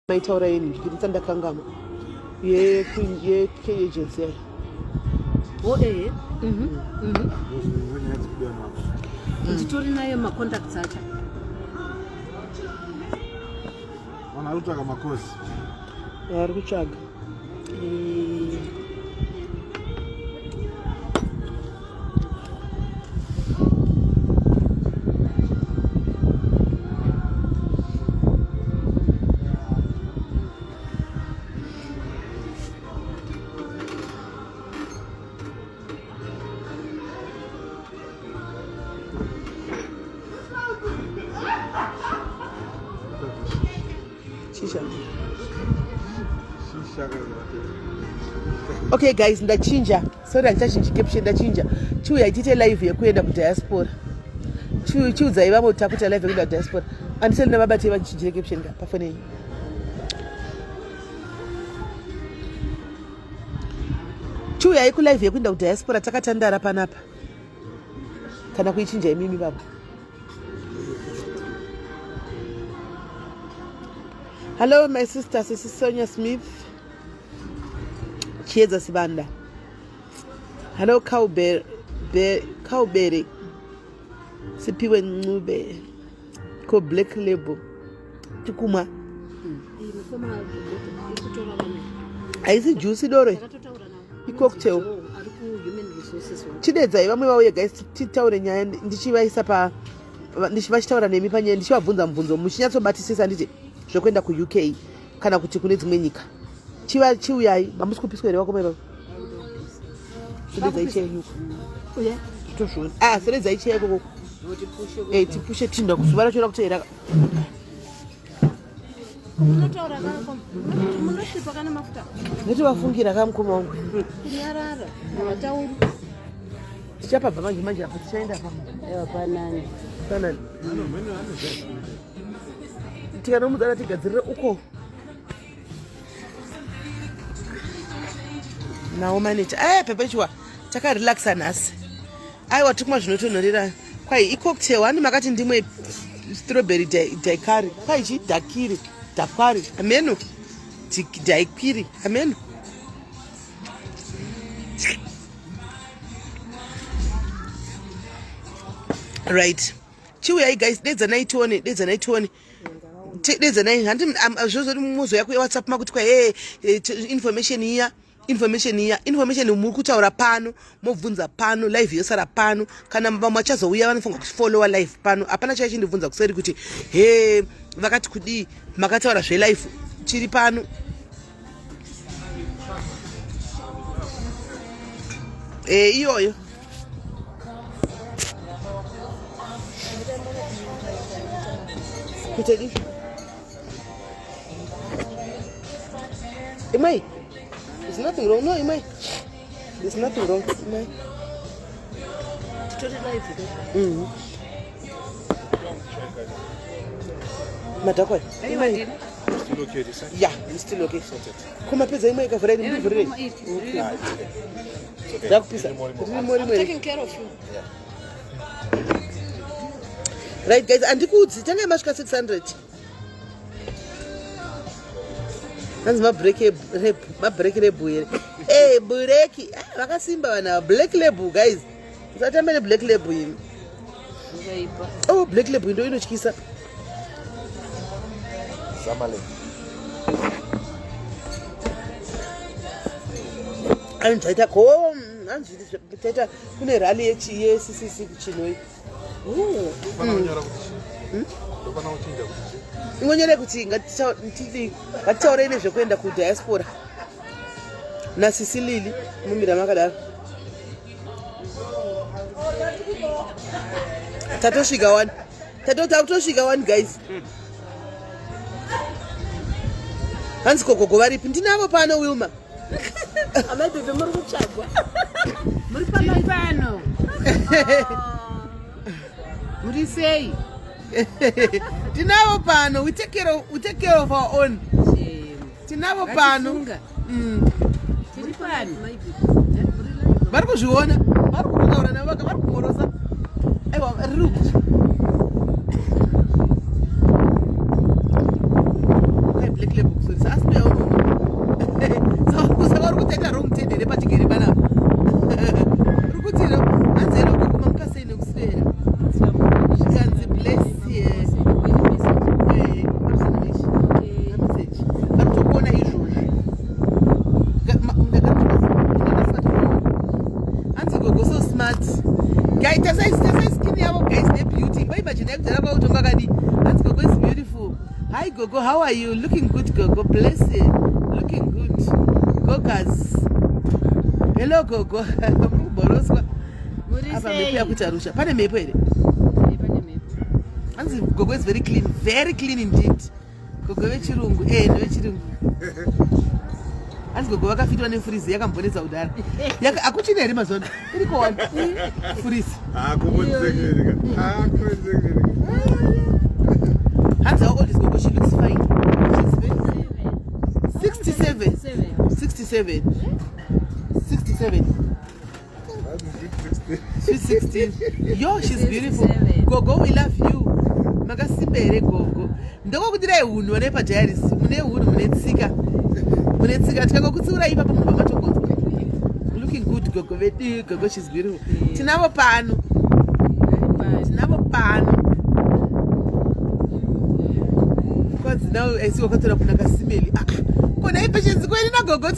maitaura yini ndikita ndakangama ye agency yayo nditori nayo macontacts acha wanarutsvaga makosi ari kutsvaga Okay guys, ndachinja. Sorry andichinji caption ndachinja. Chiuya itite live yekuenda kudiaspora. Chiudza vamwe takuita live yekuenda kudiaspora. Andiseli nababati vachinjire caption ka pafoni. Chiuya iku live yekuenda kudiaspora takatandara panapa. Kana kuichinja imimi baba. Hello my sister, this is Sonia Smith. Chieza Sibanda. Hello Cowberry. Sipiwe Ncube. Ko Black Label. Tikuma. Aisi juicy dore. I cocktail. Chidedza vamwe vauye guys titaure nyaya ndichivaisa pa ndichivachitaura nemi panyaya ndichivabvunza mubvunzo muchinyatsobatisisa nditi zvokuenda kuUK kana kuti kune dzimwe nyika. Chiuyai mamusi kupiswa here wako sededza ichiyayuka sededza ichiyayuko tipushe tinda kuzuva rachoda kuteera netivafungira kamukoma wangu tichapabva manje manje apa tichaenda panani tikanomudzana tigadzirire uko nawo manager pepechwa takarelaxa nhasi aiwa tikumwa zvinotonhorera kwai icocktail hani makati ndimwe strawberry daikari kwai chidhakiri dhakwari ameno daikiri ameno right chiuyai guys dedzanaitione dedzanai handi zvozoti mumozo yako yewhatsapp makuti kwa information muri kutaura pano mobvunza pano live yosara pano kana vamwe vachazouya vanofunga kufollowa live pano hapana chai chindibvunza kuseri kuti vakati kudii makataura zvelive chiri pano iyoyo kutedi imai there's nothing wrong. No, Imai. There's nothing wrong. Imai. Madakwa. Still okay this side? Yeah, it's still okay. Come up with Imai ka friend ni friend. I'm taking care of you. Yeah. Right guys, andikudzi tanga masvika 600. Hanzi mabreak label here. Bureki. Vakasimba vana black label guys. Usatamba ne black label yini. Oh, black label ndo inotyisa. Samale. Anjaita anjaita kune rally yeCCC kuchinoi. Ingonyere kuti ngatitaure nezvekuenda kudiaspora na Sis Lily mumira makadaro tatosvika 1 tatotosvika 1 guys hanzi gogogo varipi ndinavo pano Wilma amabebe muri kutsvagwa muri pano muri sei tinavo pano we take care of our own tinavo pano tiri pano vari kuzviona vari kutaura navaka vari kumorosa aiwa riri black label Gogo, how are you? Looking good, Gogo. Bless you. Looking good. Gogas. Hello, Gogo. Boroswa. Apa mepo ya kutarusha. Pane mepo ere? Anzi, Gogo is very clean indeed. Gogo vechirungu. No vechirungu. Anzi, Gogo vakafitwa nefurizi yakambonesa udara. Akuchina ere mazona. Iriko wani. Furizi. Hands how old is Gogo? She looks fine. She's 67. 67. 67. She's 16. Yo, she's beautiful. Gogo, we love you. Magasibere Gogo. Ndoko kutira ehunu wanepa diaries. Mune ehunu munetsika. Munetsika tikako kutsura ipa pamunhu pamatokonzwa. Looking good Gogo vedu. Gogo, she's beautiful. Tinavo pano. Because now I see wakatora kuna kasimeli. Kona impatience kweli na Gogo.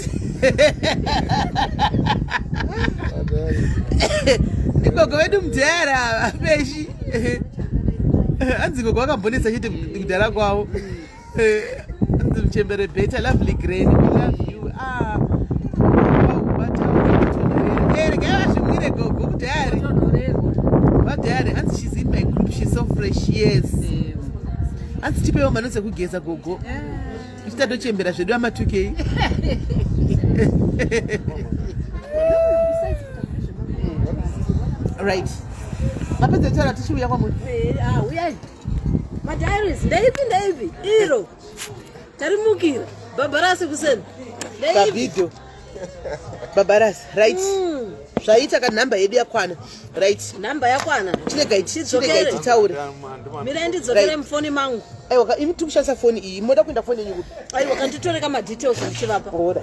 Ni Gogo wedu mjera apeshi. Anzi Gogo wakambonesa chete kudara kwawo. Anzi mchembere beta lovely green. We love you. Gogo mjari. Madare, and she's in my group. She's so fresh. Yes. And stipe yo manose kugeza Gogo. Ifita dochembera zvedu ama 2K. Right. Mapedza chara tishuya kwa munhu. Uyai. Madiaries, ndeipi. Iro. Tarimukira. Babarasi kuseni. Ka video. Babarasi, right. Zvaita ka number yedu yakwana. Right. Number yakwana. Chiregai taure. Mira ndidzokere mufoni mangu. Aiwa, imi tikushandisa foni iyi. Moda kuenda foni yenyu kuti. Aiwa, kanditoreka ma details ndichivapa. Ora.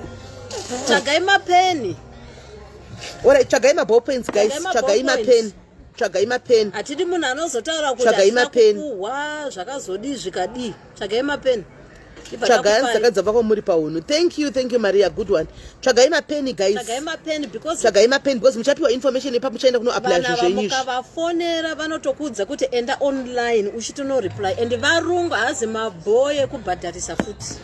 Tsvagai mapeni. Ora, tsvagai ma ball pens guys. Tsvagai mapeni. Atidi munhu anozotaura kuti akuwa zvakazodi zvikadi. Tsvagai mapeni. Tsvagai sakadzabva kwamuri paunhu. Thank you Maria, good one. Tsvagai mapeni guys. Tsvagai mapeni because muchapiwa information ipapo muchaenda kuno apply zvenyu. Mukavafonera vanotokudza kuti enda online uchitono reply and varungu hazi mabhoye kubhadharisa futi.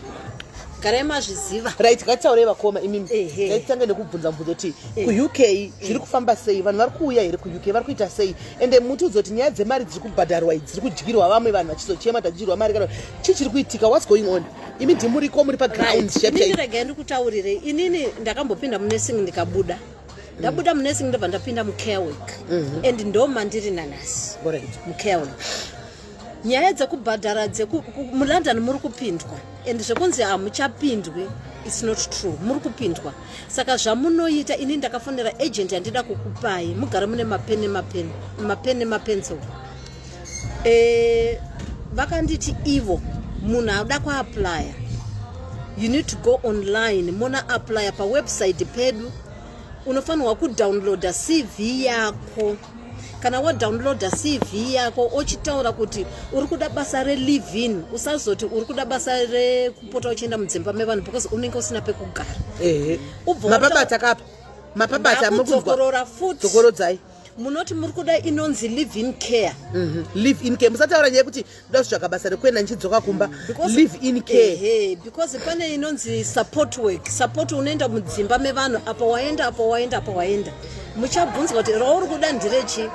Garai mazviziva. Right, ngatisaurei vakoma imimi. Ngatitange nekubvunza mubvunzo kuti ku-UK zviri kufamba sei, vanhu vari kuuya here ku-UK vari kuita sei, ende mutiudza kuti nyaya dzemari dziri kubhadharwa idzi dziri kudyirwa vamwe vanhu vachizochema tadyirwa mari kana chii chiri kuitika, what's going on? Imi ndimuriko muri paground. Inini regai ndikutaurire, inini ndakambopinda munursing ndikabuda. Ndabuda munursing ndobva ndapinda mucare work. And ndoma ndiri nanasi. Mucare work. Nyaya dzekubhadhara muLondon muri kupindwa and zvekunzi hamuchapindwi, it's not true. Muri kupindwa. Saka zvamunoita, ini ndakafonera agent yandida kukupai mugara mune mapeni mapencil. Vakanditi ivo munhu ada kuapply, you need to go online. Mona apply pa website pedu, unofanirwa kudownloada CV yako. Kana wadownloada CV yako ochitaura kuti uri kuda basa re-live-in, usazoti uri kuda basa rekupota uchienda mudzimba mevanhu because unenge usina pekugara. Mapabata kapa. Mapabata mukudzokorora futi. Dzokorodzai. Munoti muri kuda inonzi live-in care. Live-in care. Musataura nyaya kuti ndoda kutsvaga basa rekuenda ndichidzoka kumba. Live-in care. Because pane inonzi support work. Support unoenda mudzimba mevanhu apa waenda. Muchabvunzwa kuti rauri kuda ndirechi.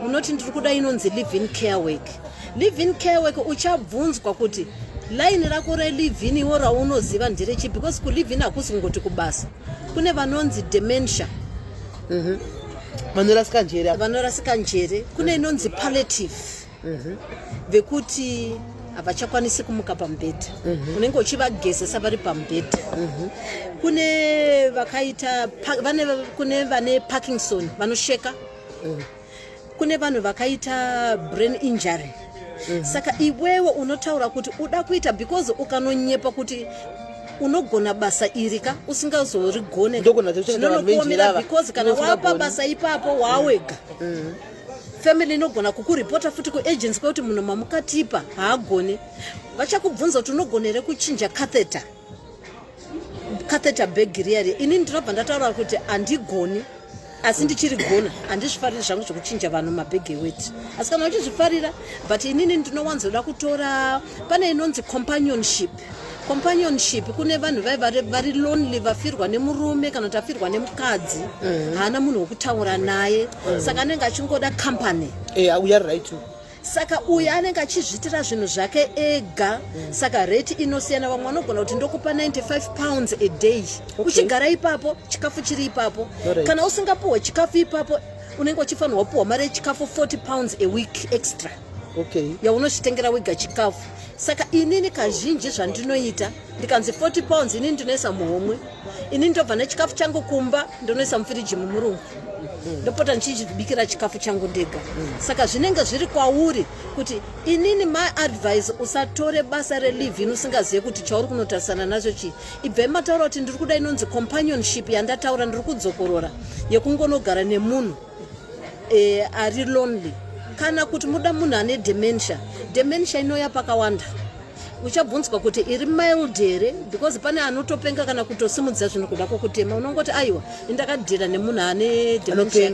Munoti ndiri kuda inonzi live-in care work. Live-in care work uchabvunzwa kuti line rako re-live-in iwo raunoziva ndirechi, because ku-live-in hakusi kungoti kubasa. Kune vanonzi dementia. Vanorasika njere. Kune inonzi palliative. Vekuti havachakwanisi kumuka pamubhedha. Unenge uchivagezesa vari pamubhedha. Kune vakaita kune vane Parkinson vanosheka. Kune vanhu vakaita brain injury. Saka iwewe unotaura kuti uda kuita because ukanonyepa kuti unogona basa irika usingazorigone zvinokuomera because kana wapa basa ipapo wawega. Family inogona kukuripota futi ku-agents kwekuti munhu mamukatipa haagone. Vachakubvunza kuti unogonere kuchinja catheter bag reari. Ini ndinobva ndataura kuti handigoni. asi ndichirigona handizvifariri zvangu zvokuchinja vanhu mabhegi eweti asi kana uchizvifarira but inini ndinowanzoda kutora pane inonzi companionship kune vanhu vari lonely vafirwa nemurume kana kuti afirwa nemukadzi haana munhu wokutaura naye saka anenge achingoda company saka uyu anenge achizvitira zvinhu zvake ega saka rate inosiyana vamwe vanogona kuti ndokupa 95 pounds a day uchigara ipapo chikafu chiri ipapo kana usingapuhwe chikafu ipapo unenge uchifanirwa kupuhwa mari yechikafu 40 pounds a week extra yaunochitengera wega chikafu saka inini kazhinji zvandinoita ndikanzi 40 pounds inini ndinoisa muhomwe inini ndobva nechikafu changu kumba ndinoisa mufiriji mumurungu ndopota ndichibikira chikafu changu ndega saka zvinenge zviri kwauri kuti inini my advice usatore basa reliving usingazive kuti chauri kunotarisana nacho chii ibvai mataura kuti ndiri kuda inonzi companionship yandataura ndiri kudzokorora yekungonogara nemunhu ari lonely kana kuti muda munhu ane dementia inoya pakawanda uchabvunzwa kuti iri mild here because pane anotopenga kana kutosimudza zvinhu kuda kwokutema unongoti aiwa indakadhira nemunhu ane dementia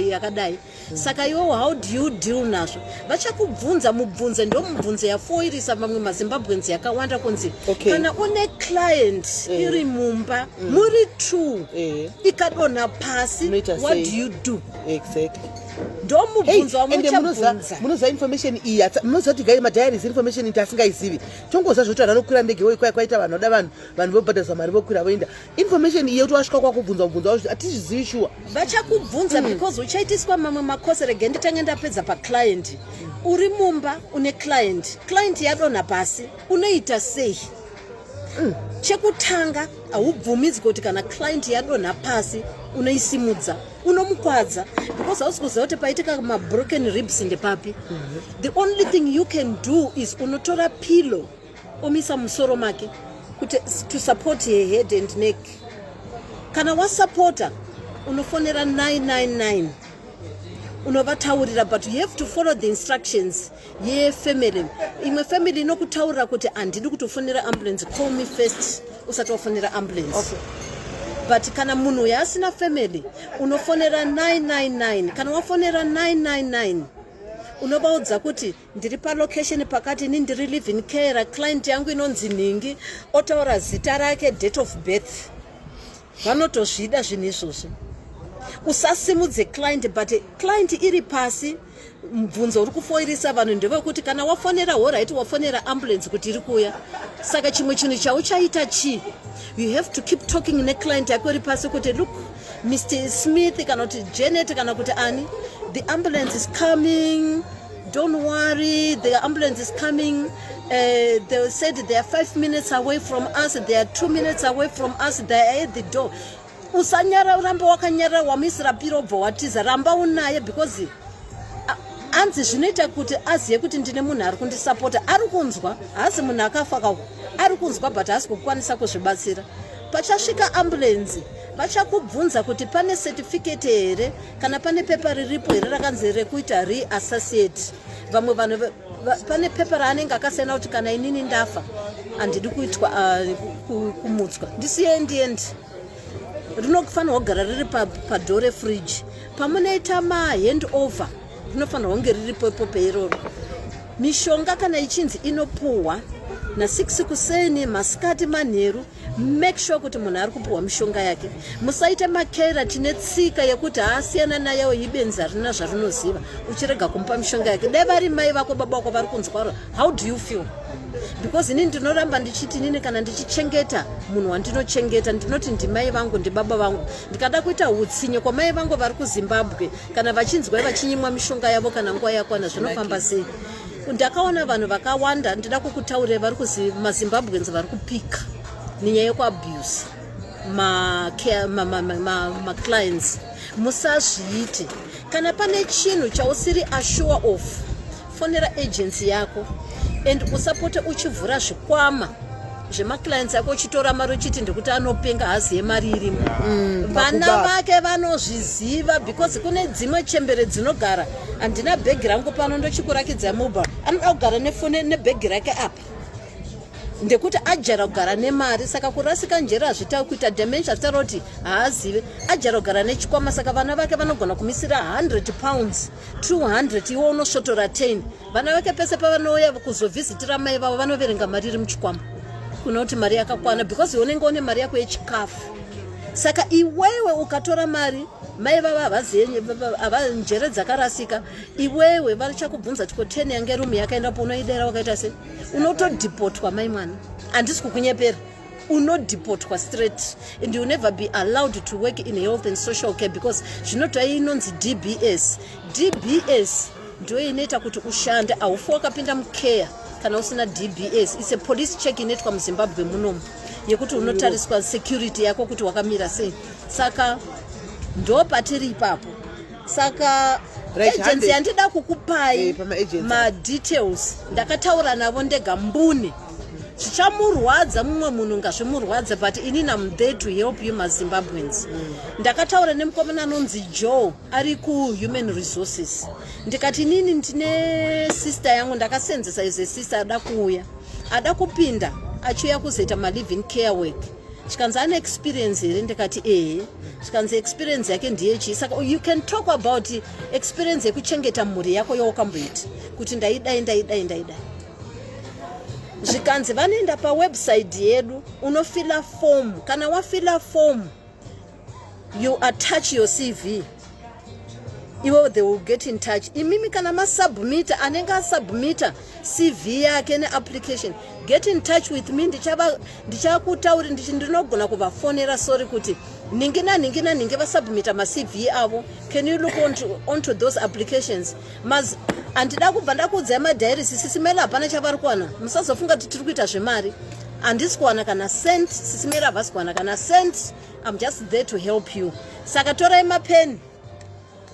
yakadai saka iwo how do you deal nazvo vachakubvunza mubvunze ndo mubvunze yafoirisa mamwe mazimbabwenzi yakawanda kunzi kana une client iri mumba muri two ikadonha pasi what do you do ndomubvunza wamuchabvunza munoziva information iyi munoziva kuti gai madiaries information iti asingaisivi tongoziva zvoti vanhu vanokwira ndege kwai kwaita vanhu vada vanhu vobhadhariswa mari vokwira voenda information iyi yekuti wasvika kwakubvunza mubvunza wazvo hatizvizivi shuwa vachakubvunza because uchaitiswa mamwe makosi rege nditange ndapedza paclient uri mumba une client yadonha pasi unoita sei chekutanga haubvumidzwi kuti kana client yadonha pasi unoisimudza unomukwadza because hausi kuziva kuti paitika mabroken ribs ndepapi the only thing you can do is unotora pillow omisa musoro make kuti to support her head and neck kana wasupporta unofonera 999 unovataurira but you have to follow the instructions yefamily imwe family inokutaurira kuti handidi kutofonera ambulance call me first usati wafonera ambulance but kana munhu yaasina family unofonera 999 kana wafonera 999 unovaudza kuti ndiri palocation pakati ini ndiri living care client yangu inonzi Ningi otaura zita rake date of birth vanotozvida zvinhu izvozvo usasimudze client but client iri pasi mubvunzo uri kufoirisa vanhu ndevekuti kana wafonera alright wafonera ambulance kuti iri kuya saka chimwe chinhu chauchaita chii you have to keep talking neclient yako iri pasi kuti look Mr. Smith kana kuti Janet kana kuti ani the ambulance is coming don't worry the ambulance is coming they said they are 5 minutes away from us they are 2 minutes away from us they are at the door usanyara uramba wakanyara wamisira piro bvo watiza ramba unaye because anzi zvinoita kuti aziye kuti ndine munhu ari kundisapota ari kunzwa haasi munhu akafa ari kunzwa but haasi kukwanisa kuzvibatsira pachasvika ambulance vachakubvunza kuti pane certificate here kana pane pepa riripo here rakanzi rekuita reassociate vamwe vanhu pane pepa raanenge akasiyana kuti kana inini ndafa handidi kuitwa kumutswa ndisiye ndiendi rinofanirwa kugara riri padhoo refriji pamunoita mahandover rinofanirwa kunge riripopo peiroro mishonga kana ichinzi inopuhwa na6 kuseni masikati manheru make sure kuti munhu ari kupuhwa mishonga yake musaita makera tine tsika yekuti haasiyana nayewo ibenzi harina zvarinoziva uchirega kumupa mishonga yake dai vari mai vako baba vako vari kunzwaro how do you feel because inini ndinoramba ndichiti inini kana ndichichengeta munhu wandinochengeta ndinoti ndimai vangu ndibaba vangu ndikada kuita utsinye kwamai vangu vari kuZimbabwe kana vachinzwa vachinyimwa mishonga yavo kana nguva yakwana zvinofamba sei ndakaona vanhu vakawanda ndida kukutaurira vari kumazimbabwenzi vari kupika nenyaya yekuabuse maclients musazviite kana pane chinhu chausiri assure of fonera agency yako and usapote uchivhura zvikwama zvemaclients yako uchitora mari uchiti ndikuti anopenga haziye mari irimo vana vake vanozviziva because kune dzimwe chembere dzinogara handina bhegi rangu pano ndochikurakidza mobile anoda kugara nefone nebhegi rake apa ndekuti ajara kugara nemari saka kurasika njere hazvita kuita dementia zvitaura kuti haazive ajara kugara nechikwama saka vana vake vanogona kumisira 100 pounds 200 iwo unosvotora 10 vana vake pese pavanouya kuzovhizitira mai vavo vanoverenga mari iri muchikwama kuna kuti mari yakakwana because unenge une mari yako yechikafu saka iwewe ukatora mari mai vava havanjere dzakarasika iwewe vachakubvunza tiko 10 yange rumu yakaendapo unoidera wakaita se unotodhipotwa mai mwana handisi kukunyepera unodhipotwa straight and you never be allowed to work in health and social care because zvinotwa inonzi dbs ndio inoita kuti ushande haufi wakapinda mukare kana usina dbs it's a police check inoitwa muzimbabwe munomu yekuti unotariswa security yako kuti wakamira sei saka ndo patiri ipapo saka agency yandida kukupai madetails ndakataura navo ndega mbune zvichamurwadza mumwe munhu ngazvimurwadze but inini am there to help you mazimbabweans ndakataura nemukomana anonzi Joe ari kuhuman resources ndikati inini ndine sister yangu ndakasenzesa ize sister ada kuuya ada kupinda achiuya kuzoita maliving care work chikanzi ane experience here ndikati chikanzi experience yake ndiyechi saka you can talk about experience yekuchengeta mhuri yako yaukamboita kuti ndaidai zvikanzi vanoenda pawebsite yedu unofila form kana wafila form you attach your CV iwo they will get in touch imimi kana masubmita anenge asubmita CV yake neapplication get in touch with me ndichakutauri ndinogona kuvafonera sorry kuti ningi vasubmita maCV avo can you look onto those applications mas andida kubva ndakuudzai madiaries Sis Melly hapana chavari kuwana musazofunga kuti tiri kuita zvemari handisi kuwana kana cent Sis Melly havasi kuwana kana cent I'm just there to help you saka torai mapeni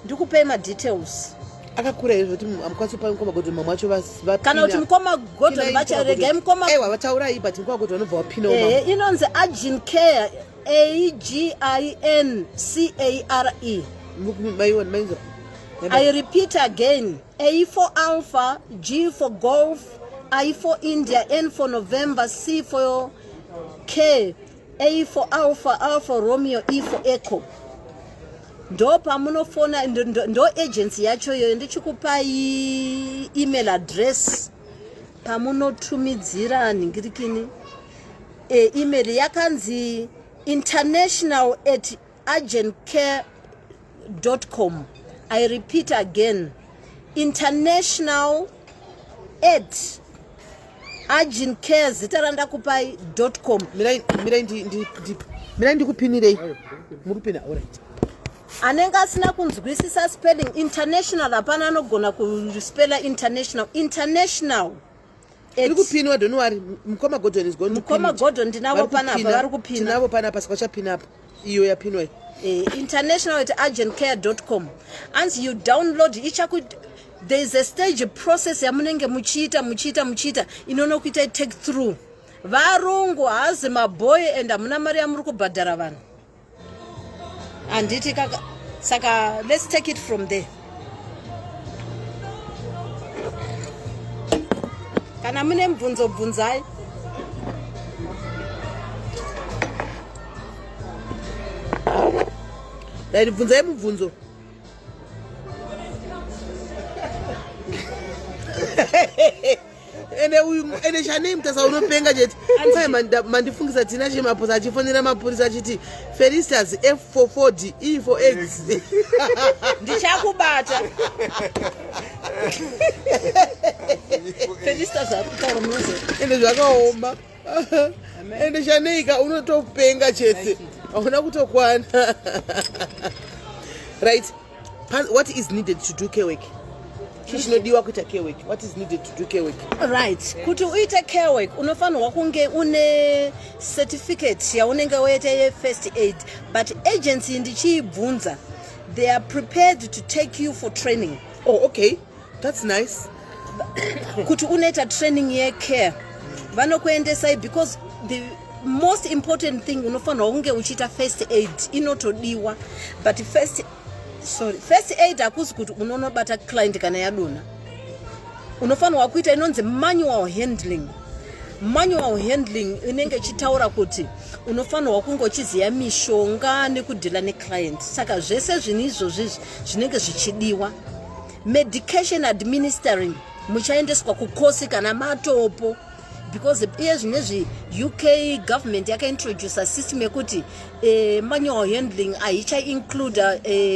ndikupei madetails akakura izvo kuti amukwanisi kupa mukoma godhoni mamwe wacho kana kuti mukoma godhoni vacharegai mukoma vataurai but mukoma godhoni vanobva vapina inonzi Agin Care AGINCARE I repeat again A for Alpha, G for Golf, I for India, N for November, C for K, A for Alpha, A for Romeo, E for Echo. Ndo pamunofona ndo agency yacho yoyo ndichikupai email address pamunotumidzira ningirikini email yakanzi international@agencare.com. I repeat again, international@agencare zitarandakupai.com. mirai ndikupinirei murupina alright anenge asina kunzwisisa spelling international hapana anogona kuspela international iri kupinwa don't worry mukoma godhoni is going to mukoma godhoni ndinavo panapa vari kupina tinavo panapa saka chapina apa iyo yapinwa international@agencare.com and you download there is a stage process yamunenge muchiita inono kuita take through varungu hazi maboy and hamuna mari yamuri kubhadhara vanhu anditi kaka saka let's take it from there kana mune mubvunzo bvunzai dai bvunzai mubvunzo ene shanei mutasa unopenga chete mandifungisa tina chemaposa achifonera mapurisa achiti Felistas F for Ford E for X ndichakubata Felistas akutaura munozo ende zvakaoma ende shaneika unotopenga chete hauna kutokwana right what is needed to do care work chinodiwa kuita care work what is needed to do care work right kuti uite care work unofanirwa kunge une certificate yaunenge waita ye-first aid but agency ndichiibvunza they are prepared to take you for training okay that's nice kuti unoita training ye-care vanokuendesai because the most important thing unofanirwa kunge uchiita first aid inotodiwa but first aid hakuzi kuti unonobata client kana yadona unofanirwa kuita inonzi manual handling manual handling inenge chitaura kuti unofanirwa kunge uchiziva mishonga nekudhila neclient. Saka zvese zvinizvo zvinenge zvichidiwa. Medication administering muchaendeswa kukosi kana matopo, because iye zvinezvi UK government yakaintroduce system yekuti manual handling aicha include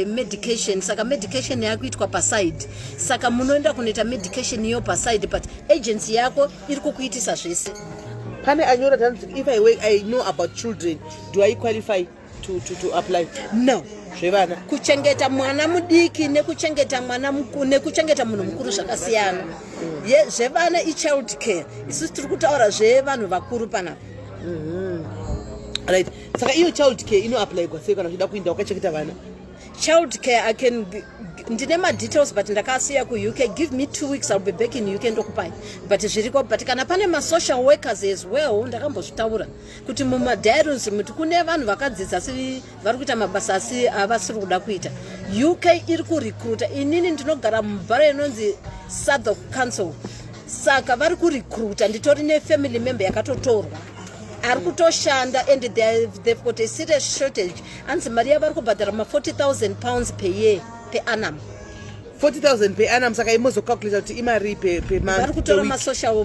medication. Saka medication yakuitwa paside. Saka munoenda kunoita medication iyo paside, but agency yako iri kukuitisa zvese. Pane anyora dhanzi, if I know about children, do I qualify to apply? No. Zvevana. Kuchengeta mwana mudiki nekuchengeta mwana mukuru nekuchengeta munhu mukuru zvakasiyana. Zvevana child care. Isusu tiri kutaura zvevanhu vakuru panapa. Right. Saka iyo child care ino apply kwa sei kana uchida kuinda wakachengeta vana? Child care I can ndine ma details but ndakasiya ku UK. Give me 2 weeks, I'll be back in UK ndokupai. But zviriko, but kana pane ma social workers as well ndakambozvitaura kuti muma diaries muti kune vanhu vakadzidza asi vari kuita mabasa asi avasiri kuda kuita. UK iri ku recruit. Inini ndinogara mubhara inonzi South Council. Saka vari ku recruit nditori ne family member yakatotorwa. Ari kutoshanda and they've got a serious shortage. Anzi mari yavari kubhadhara ma 40,000 pounds per year per annum. 40,000 per annum. Saka imozo calculate kuti imari per month. Vari kutora ma social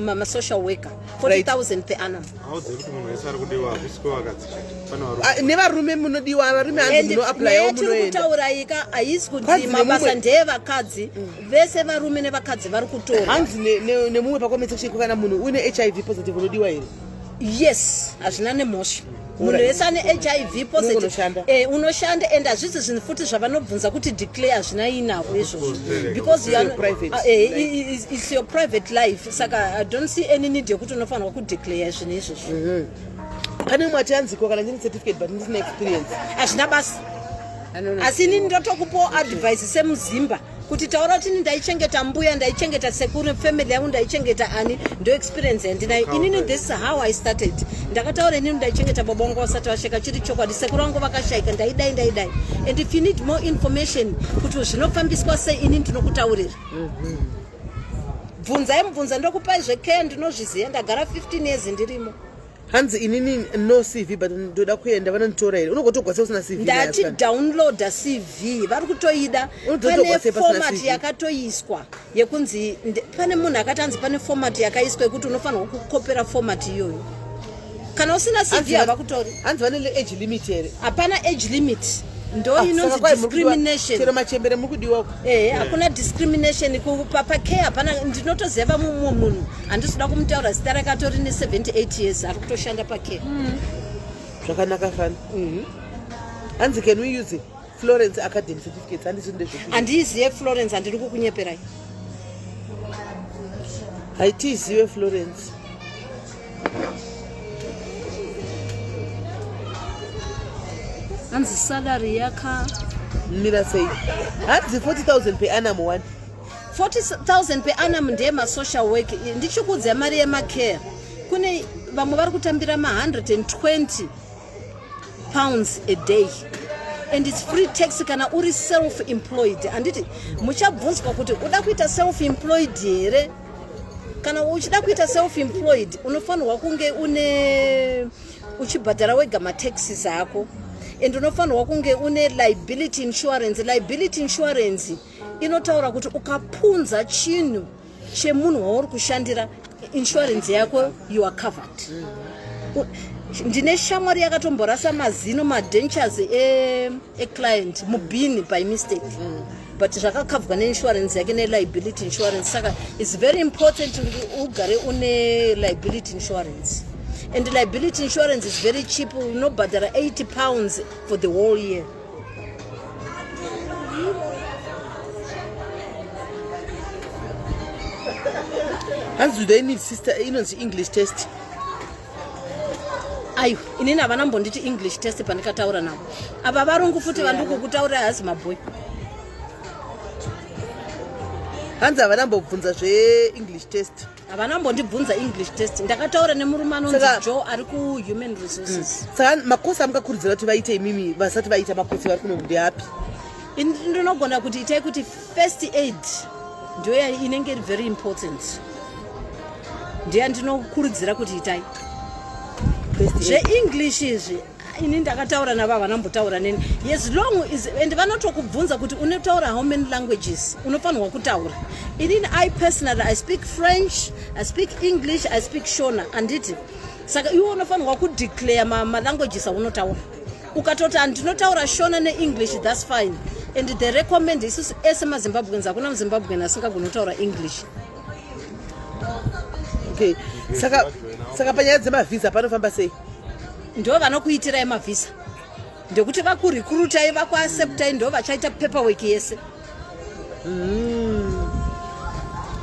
worker 40,000 per annum. Nevarume munodiwa, varume hanzi muno apply munoenda. Tiri kutaura ika haisi kuti mabasa ndevakadzi, vese varume nevakadzi vari kutora. Hanzi nemumwe pakomment section kana munhu une HIV positive unodiwa here. Yes, hazvina nemhosva. Munhu wese ane HIV positive unoshanda, and hazvisi zvinhu futi zvavanobvunza kuti declare hazvina inavo izvozvo, because it's your private life. Saka I don't see any need yekuti unofanirwa kudeclare zvinhu izvozvo. Pane mwati hanziko kana ndine certificate but ndisina experience. Hazvina basa. Asi inini ndotokupawo advice semuzimba kuti taura kuti ndaichengeta mbuya, ndaichengeta sekuru, family yangu ndaichengeta ani, ndo experience yandinayo. Inini this is how I started. Ndakataura inini ndaichengeta baba vangu vasati vasheka chiri chokwadi, sekuru vangu vakashaika, ndaidai. And if you need more information kuti zvinofambiswa sei, inini ndinokutaurira. Bvunza ndokupai zvekare ndinozviziva, ndagara 15 years ndirimo. Hanzi inini no CV but ndoda kuenda vanonditora here. Unogotogwasa usina CV. Ndati download CV vari kutoida. Pane format yakatoiswa yekunzi pane munhu akatanzi pane format yakaiswa yekuti unofanirwa kukopera format iyoyo. Kana usina CV havakutori. Hanzi vane age limit here. Hapana age limit. Ndo inonzi discrimination. Chero machembere mukudiwa. Hakuna discrimination kupapake. Hapana, ndinotoziva mumwe munhu handisida kumutaura zita rakatori ne 78 years ari kutoshanda pake. Zvakanaka fana. Hanzi can we use Florence Academy certificate? Handisi ndezvo. Handizive Florence, handiri kukunyeperai. Haitizive Florence. Hanzi salary yaka mira sei. Hanzi 40,000 per annum one. 40,000 per annum ndema social work. Ndichikudza mari yemacare. Kune vamwe vari kutambira ma 120 pounds a day. And it's free tax kana uri self-employed. Anditi muchabvunzwa kuti uda kuita self-employed here. Kana uchida kuita self-employed unofanirwa kunge une uchibhadhara wega mataxes ako. And unofanirwa kunge une liability insurance. Liability insurance inotaura kuti ukapunza chinhu chemunhu wauri kushandira, insurance yako you are covered. Ndine shamwari yakatomborasa mazino madentures client mubini by mistake. But zvakakavhwa neinsurance yake ne-liability insurance. Saka it's very important ugare une liability insurance. And liability insurance is very cheap. Unobhadhara 80 pounds for the whole year. Hands do they need sister inonzi English test? Ayo, inini havana mbonditi English test pandikataura navo. Ava varungu futi vanduku kutaura hazi maboy. Hanzi havana mbobvunza zve English test. Havana mbondibvunza English test. Ndakataura nemurume anonzi Joe ari ku human resources. Saka makosi amukakurudzira kuti vaite imimi vasati vaita makosi vari kuno ndeapi? Ndinogona kuti itai kuti first aid ndoya inenge very important. ndiye ndinokurudzira kuti itai zveEnglish izvi ini ndakataura navo vanambotaura neni as long as and vanotokubvunza kuti unotaura how many languages unofanirwa kutaura. Inini I personally I speak French, I speak English, I speak Shona anditi saka iwe unofanirwa kudeclare malanguages aunotaura. Ukatoti ndinotaura Shona neEnglish, that's fine, and they recommend isusu ese maZimbabweans hakuna muZimbabwean asingagona kutaura English. Okay, saka panyaya dzemavhisa panofamba sei? Ndo vanokuitirai mavhisa ndekuti vakurecruitai vakuacceptai ndo vachaita paperwork yese.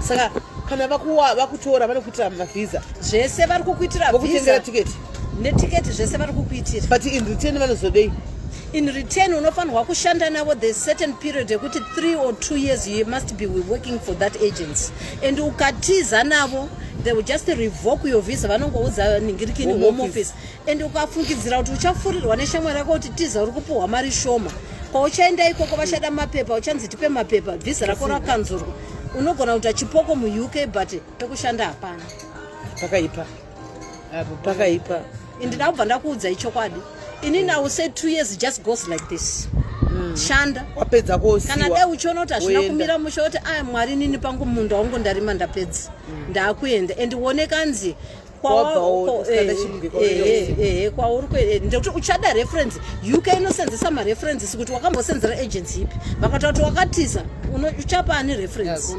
Saka kana vakutora vanokuitira mavhisa zvese vari kukuitira vokutengera tiketi netiketi zvese vari kukuitira, but in return vanozodei? In return unofanirwa kushanda navo the certain period yekuti 3 or 2 years you must be working for that agency, and ukatiza navo they will just revoke your visa. Vanongoudza ningirikini home office, and ukafungidzira kuti uchafurirwa neshamwari yako kuti tiza uri kupuhwa mari shoma kwauchaenda ikoko vachada mapepa uchanzi tipe mapepa vhisa rako rakanzurwa unogona kuita chipoko muUK but pekushanda hapana. Pakaipa ndinabva ndakuudza ichokwadi. Inini I will say 2 years just goes like this. Shanda wapedza kosiwa kana dai uchiona kuti hazvina kumira musho kuti mwari nini pangu munda wangu ndarima ndapedza ndakuenda and uonekanzi kwauri kuenda ndekuti uchada reference. UK inosenzesa mareferences kuti wakambosenzera agency ipi, vakati kuti wakatiza uchapa ani reference.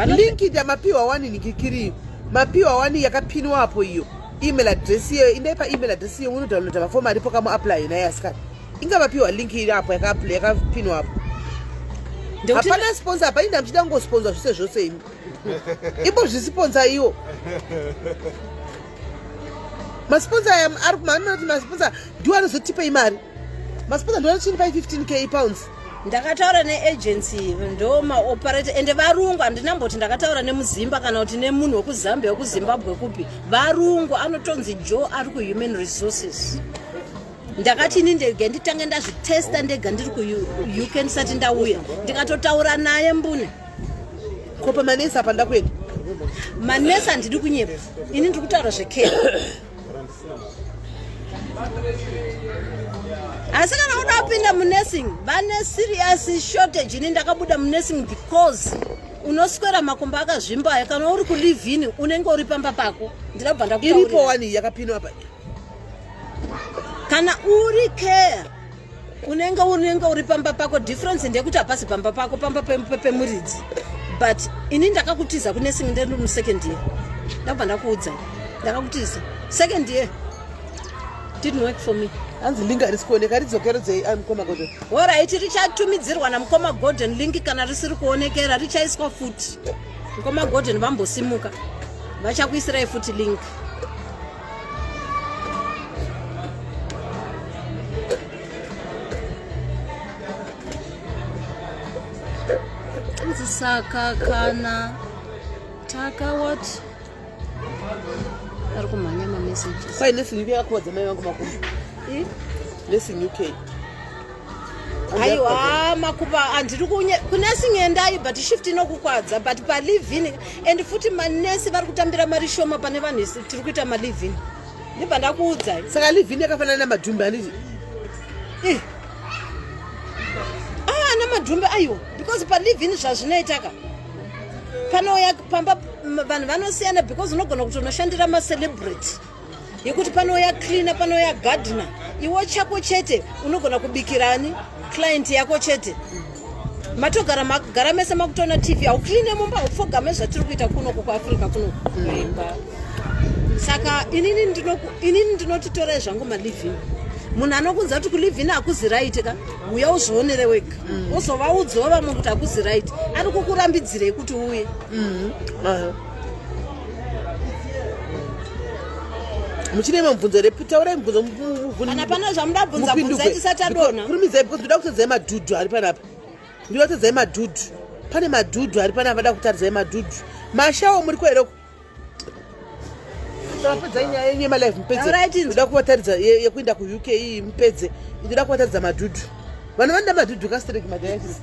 linki yamapiwa wani nikikiri mapiwa wani yakapinwa hapo hiyo email address hiyo inaipa email address hiyo unodownload mafomu alipo kama apply na yaskati inga mapiwa linki ile hapo yakapinwa hapo. Hapana sponsor hapa inda mchida ngo sponsor zvose imi ipo zvisiponza iyo masponsor ari kumanoti masponsor ndiwo anozotipa imari. Masponsor ndiwo anotipa 15k pounds. Ndakataura neagency ndo maoperator ende varungu andinamboti ndakataura nemuzimba kana kuti nemunhu wekuzambia wekuzimbabwe kupi varungu anotonzi Joe ari kuhuman resources. Ndakati ini ndege nditange ndazvitesta ndega ndiri kuUK ndisati ndauya ndikatotaura naye mbune kopa manesi apa ndakwenda manesi handidi kunyepa ini ndiri kutaura zvekea. Asi kana uda kupinda munursing vane serious shortage. Ini ndakabuda munursing because unoswera makumba akazvimbaya kana uri kulive in unenge uri pamba pako. Ndinabva ndakutaurira iripo wani yakapinwa apa kana uri care unenge uri pamba pako. Difference ndekuti hapasi pamba pako pamba pemuridzi, but ini ndakakutiza kunursing ndiri mu second year. Ndabva ndakuudza ndakakutiza second year didn't work for me. Anzi linga risikuoneka ridzokero mukoma Gordon. Alright, richatumidzirwa namukoma Gordon link kana risiri kuonekera richaiswa futi. Mukoma Gordon vambosimuka vachakuisirai futi link. Saka kana taka what ari kumhanya mamessages kwai nursing UK yakakuwadza mai vangu makumba nursing UK aiwa makupa handiri kunursing endai but shift inokukwadza but palive-in and futi manesi vari kutambira mari shoma pane vanhu tiri kuita malive-in. Ndibva ndakuudzai saka live-in yakafanana namadhumbe anditi namadhumbe aiwa because palive-in zvazvinoitaka panouya pamba vanhu vanosiyana because unogona kuti unoshandira macelebrity yekuti panouya cleaner panouya gardener iwo chako chete unogona kubikirani client yako chete matogara magara mese makutona TV aucleane mumba upfogame zvatiri kuita kunoku kuAfrica kuno imba. Saka inini ndinotitora zvangu malive-in. Munhu anokunza kuti kulive-in hakuzi right ka uya uzvionere wega uzovaudzawo vamwe kuti hakuzi right ari kukurambidzirei kuti uye. muchine mabvunzo repitaurai mubvunzo kana pana zvamuda bvunza bvunzai tisati adonha kurumidzai because ndoda kutodzai madhudhu ari panapa ndoda kutodzai madhudhu pane madhudhu ari panapa ndoda kutaridzai madhudhu mashawo muri kwereko tapedzai nyaya yenyu yemalive mupedze ndoda kuvataridza yekuenda kuUK iyi mupedze ndoda kuvataridza madhudhu vanhu vanoda madhudhu kastrek madhayatisi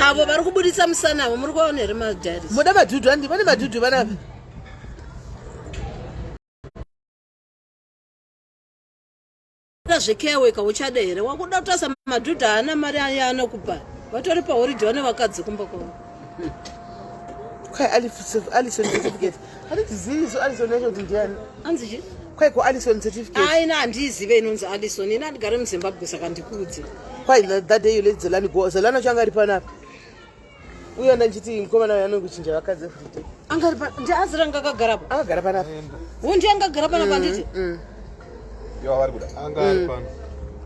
avo vari kubudisa musanavo muri kuvaona here madharis muda madhudhu andi vane madhudhu vanapa zvekeweka uchada here wakuda kutasa madhudhu haana mari yaanokupa vatori pahoridhe vane vakadzi kumba kwavo kwai alison certificate handidziziviso alison yacho kuti ndiani anzichi kwai ko alison certificate aina handizive inonzi alison ina ndigare muzimbabwe saka ndikudzi kwai that day you let zelani go zelani changa ari panapa uyo ndanjiti mukomana yanonguchinja vakadzi everyday angari ndiaziranga akagarapo akagara panapa undi angagara panapa anditi vari kuda anga ari pano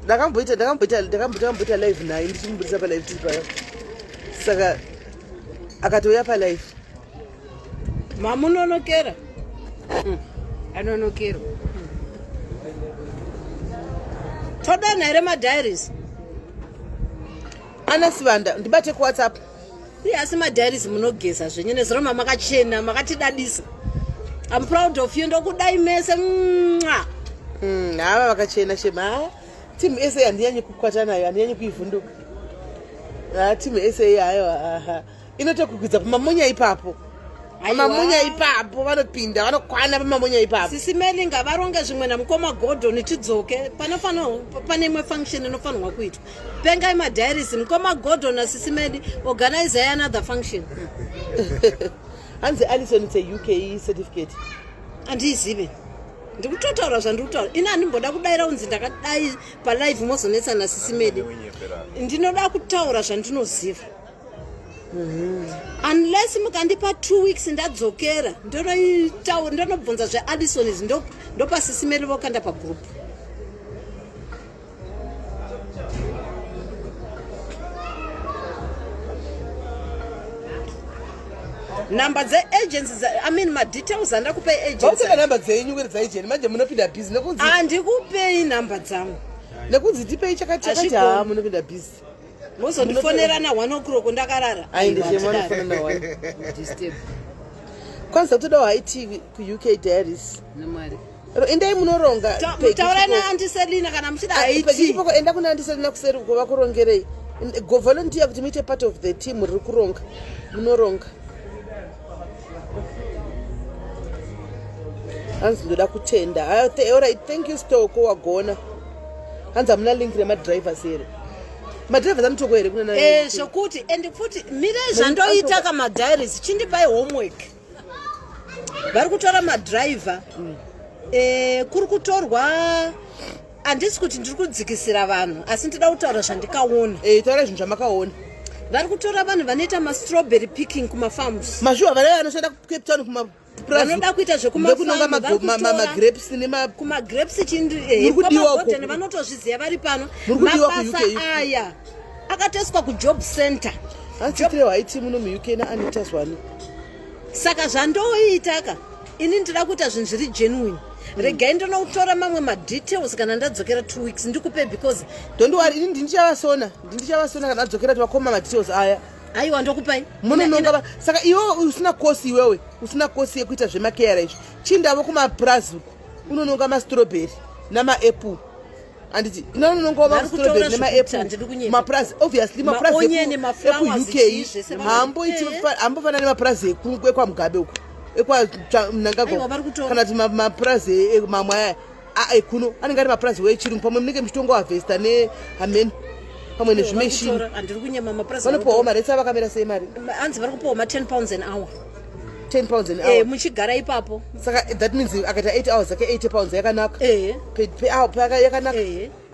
ndakamboita live naye ndichimubudisa palive tiri paya saka akatouya palive mamunonokera anonokera todana here madhairis ana sivanda ndibate kuwhatsapp asi madhairis munogeza zvenye neziroma makachena makatidadisa I'm proud of you ndokudai mese hava vakachena shema timu ese handiyanyi kukwata nayo handiyanyi kuivhunduka timu ese hayo inotokukwidza pamamonya ipapo pamamonya ipapo vanopinda vanokwana pamamonya ipapo Sis Melly ngavaronge zvimwe namukoma Gordon tidzoke pane imwe function inofanirwa kuitwa pengai madhairis mukoma Gordon naSis Melly organize another function hanzi alison it's a UK certificate handiizive ndikutotaura zvandiri kutaura ina handimboda kudaira unzi ndakadai palive mozonetsa naSis Melly ndinoda kutaura zvandinoziva unless mukandipa 2 weeks ndadzokera ndonobvunza zvealison izvi ndopaSis Melly vokanda pagroup namba dzeagency madetails andakupei agencyautsika namba dzenyu kweri dzaagent manje munopinda bhizi nekunzi handikupei namba dzangu nekunzi tipei chakati munopinda bhizi mozondifonera na1 o'clock ndakarara kwanza kutodawo haiti kuuk diaries endai munoronga taura naandiselina kana muchida haiti enda kuna andiselina kuseri uko vakurongerei volunteer kuti muite part of the team riri kuronga munoronga hanzi ndoda kutenda alright thank you stoko wagona hanzi hamuna link remadrivers here madrivers anotoko here kuna zvokuti ende futi mire zvandoita kamadhairis chindipai homework vari kutora madriver kuri kutorwa handisi kuti ndiri kudzikisira vanhu asi ndida kutaura zvandikaona taura zvinhu zvamakaona vari kutora vanhu vanoita mastrawberry picking kumafarms mazhuva vana vanoshanda kucape town vanoda kuita zvekumagrapes kumagrapes chindiri vanotozviziva vari pano mabasa aya akateswa kujob center haiti muno muuk naanitas wani saka zvandoitaka ini ndida kuita zvinhu zviri genuine regai ndonokutora mamwe madetails kana ndadzokera 2 weeks ndikupe because don't worry ini ndichavasona kana adzokera tivakoma madetails aya aiwa ndokupai munononga saka iwe usina kosi iwewe usina kosi yekuita zvemakera izvi chindavo kumaprazi unononga mastrawberry namaapple anditi inononga mastrawberry nemaapple maprazi obviously maprazi ekuuk hambofana nemaprazi ekwamugabe uko ekwanangago kana kuti maprazi mamwe aya ekuno anenge ari maprazi wechirungu pamwe munenge muchitongo wavhesta nehameni pamwe nezvimeshini vanopiwawo mari esa vakamira sei mari hanzi vari kupiwa ma10 pounds an hour 10 pounds an hour muchigara ipapo saka that means akaita 8 hours ake 80 pounds yakanaka yakanaka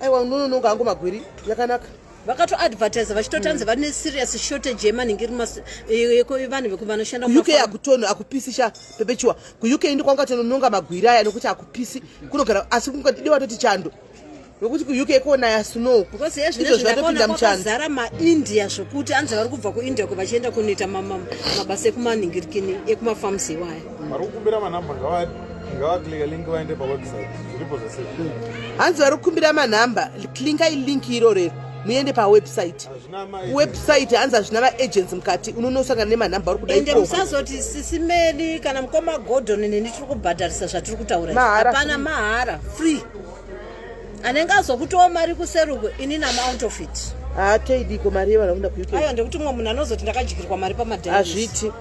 aiwa unononga hangu magwiri yakanaka vakatoadvertise vachitoti hanzi vane serious shortage yemanhingi vanhu vanoshanda uk akutono akupisi sha pepechiwa kuuk ndikwanga tonononga magwiri aya nekuti akupisi kunogara asi kungadiwa toti chando nokuti kuuk konaya snow because yezvinezvinakaona kwakazara maindia zvokuti hanzi vari kubva kuindia vachienda kunoita mabasa ekumanhingirikini ekumafarms iwaya vari kukumbira manhamba ngavakilika link vaende pawebsite zviripo zvese hanzi vari kukumbira manhamba klinkai link irorero muende pawebsite website hanzi hazvina vaagents mukati unonosangana nemanhamba ari kudaende musazoti Sis Melly kana mukoma Gordon neni tiri kubhadharisa zvatiri kutaura hapana mahara free anenge azokutowo mari kuseruko inini amount of it Teidiko mari yevana kunda ku UK. Aiwa ndekuti mwe munhu anozoti ndakadyirwa mari pamadiaries. Azviti.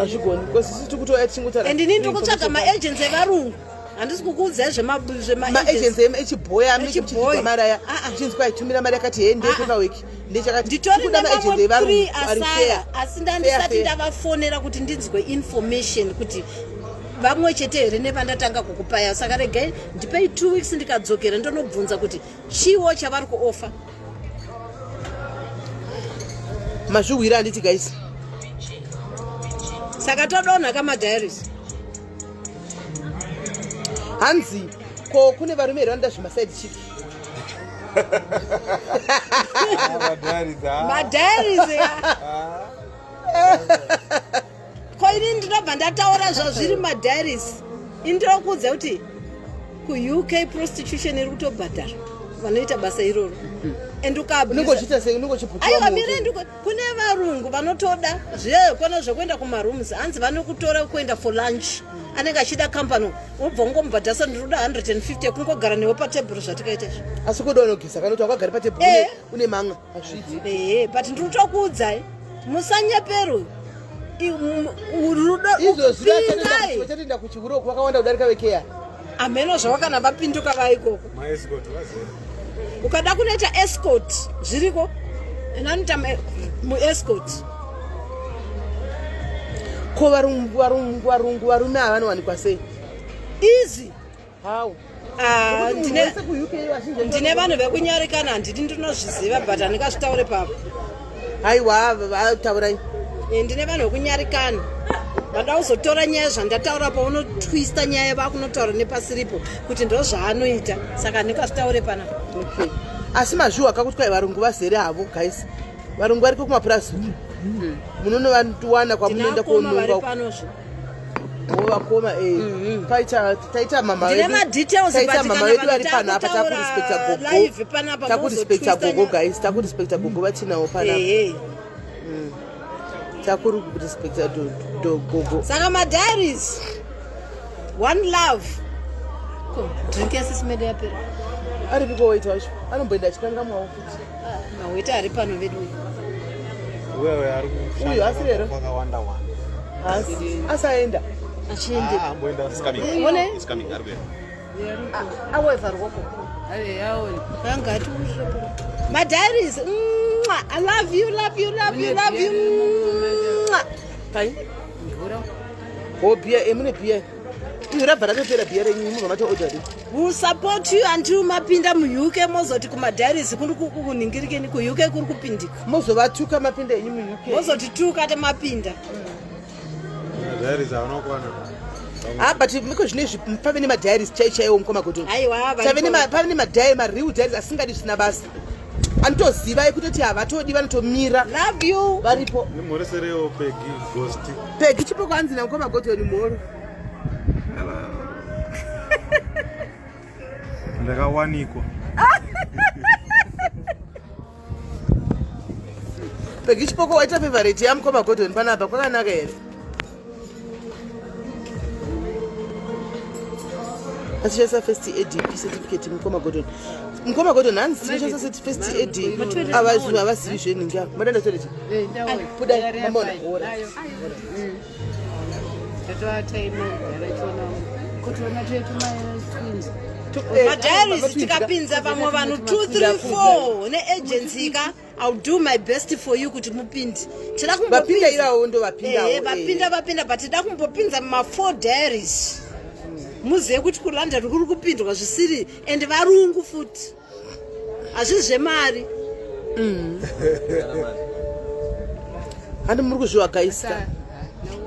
Azvigoni because sisi tikutoya tingotara. And inini ndikutsvaga ma-agents evarungu. Handisi kukuudzai zvema-agents echibhoya amechibhoya mari aya. Chinzwa itumira mari yakati hende paweki. Nditori navamwe 3 asara asi ndandisati ndavafonera kuti ndinzwe information kuti vamwe chete here nevandatanga kukupaya. Saka regai ndipei 2 weeks ndikadzokera ndonobvunza kuti chiwo chavari kuofa. Mazviwira handiti guys. Saka todonha kamadiaries. Hanzi ko kune varume here vanoda zvemaside chick. Madiaries ko ini ndinobva ndataura zvazviri madiaries. Indinokuudza kuti ku-UK prostitution iri kutobhadhara vanoita basa iroro. Aiwa mire kune varungu vanotoda zvekona zvekuenda kumarooms hanzi vanokutora kuenda for lunch. Anenge achida company ubva ungomubhadhasa ndiroda 150 kungogara newe patebhuru zvatikaita izvo. Asi kuda unogisa kana kuti wakagara patebhuru une manga azviti. But ndinotokuudzai musanyepero. Rudo izvo zvatenda kuchikuro kwakawanda kudarika wekeya. Ameno zvawakana vapinduka vaikoko. Ukada kunoita escort zviriko enanoita muescort. Ko varume havanowanikwa sei? Easy. How? Ndine vanhu vekunyarikana handiti ndinozviziva but handingazvitaure papo. Aiwa vataurai. Ndine vanhu vekunyarikana vada kuzotora nyaya zvandataura paunotwista nyaya vakunotaura nepasiripo kuti ndo zvaanoita saka handingazvitaure pana. Okay. Asi mazviwaka kuti kwai varungu vazere havo guys. Varungu variko kumapurazi. Munonovantuwana kwamunoenda kuonunga. Vakoma taita mama vedu vari pano apa takurispekta gogo guys. Takurispekta gogo vatinawo panapa. Takurispekta gogo. Saka madiaries. One love. Drink Sis Melly yapera. Ari piko waita wacho. Anomboenda achikanga mwawo kuti. Mawaita ari pano vedu. Wewe ari uyu asirero wakawanda wanda. Asaenda. Achiende. Amboenda It's coming. One? It's coming. Arbe. Aweva rwoko. Yaone. Kangati ushapo. Madiaries. I love you, love you, love you, love you. Kai. Oh, beer, emune beer. You have better beer in you, no matter what. We'll support you until mapinda mu UK mozoti kumadiaries kuningirike ni ku UK kuri kupindika. Mozo vatuka mapinda yenyu mu UK. Mozoti tuka te mapinda. Diaries avanokwana. But miko zvinezvi pave nemadiaries chaichaiwo mukoma kuti. Aiwa pave nemadiaries real diaries asingadi sina basa. Antoziva kutoti havatodi vanotomira. Love you. Varipo. Nimureserewo Peggy Ghost. Peggy chipo kwanzi na mukoma gotoni moro. Ndakawanikwa. Peggy chipoko waita favorite yamukoma gotoni panapa kwakanaka here. Asichasa first aid certificate mukoma gotoni. Mukoma gotoni hanzi tichasa first aid. Avazivi avazivi zveninga. Madanda toilet. Puda mamona. Madiaries tikapinza pamwe vanhu 2 3 4 neagency ka I'll do my best for you kuti mupinde. Tida kumbopinda irawo ndo vapinda. Vapinda but tida kumbopinza ma 4 diaries. Muzive kuti kuLondon kuri kupindwa zvisiri and varungu futi. Azvizve mari. Handi muri kuzviwakaisa.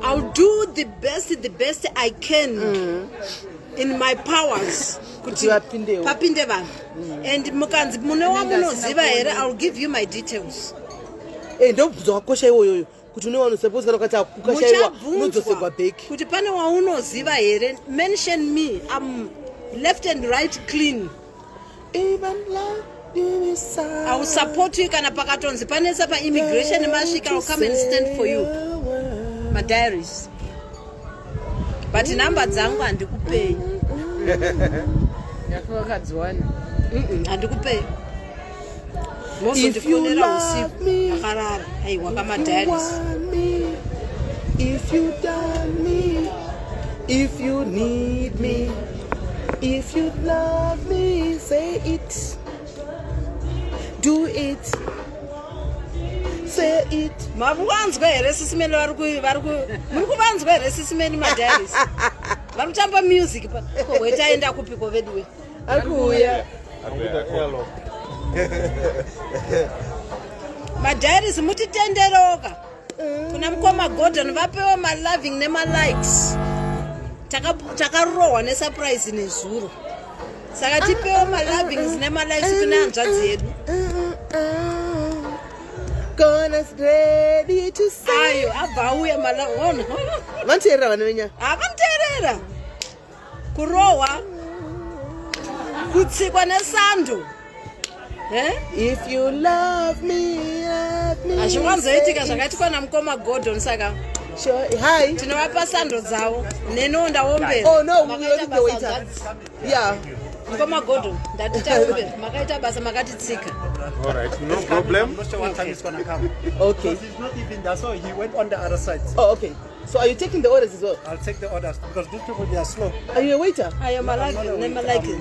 I'll do the best I can in my powers kuti papinde vanhu. And mukanzi mune wamunoziva here I'll give you my details. Ndobvunza kwakosha iwoyo kuti une wanosuppose kana ukati kukashaiwa unodzosegwa back. Kuti pane waunoziva here mention me. I'm left and right clean. Even like I will support you kana pakatonzi panesa pa immigration masvika I'll come and stand for you. My diaries. But number dzangu handikupei. Yakavakadziwana. Handikupei. If you mozondifonera love usiku me, yakarara aiwa you kamadhayaris want me. If you done me, if you need me, if you love me, say it. Do it. Say it. makuvanzwa here sisimeni muri kuvanzwa here sisimeni madhayaris vari kutamba music wetaenda kupiko veduwe Akuya. madhayaris mutitenderoka kuna mukoma Gordon vapewa maloving nemalikes takarohwa nesurprise nezuro saka tipewa malovings nemalikes kune hanzvadzi yedu Gonna ready to say. ayo abva auya Vanteerera vana venya. havanoteerera kurohwa kutsikwa nesando If you love me, hazvinganzoitika zvakaitikwa namukoma Gordon saka sure. Hi. tinovapa sando dzavo nenondawo mberi Oh no, we are the waiter. Yeah. mukoma Gordon ndatitawo mberi makaita basa makatitsika All right, no problem. I'm not sure what time he's gonna come. Okay. Because he's not even there, so he went on the other side. Oh, okay. So are you taking the orders as well? I'll take the orders because these people they are slow. Are you a waiter? ayo maloving nemalike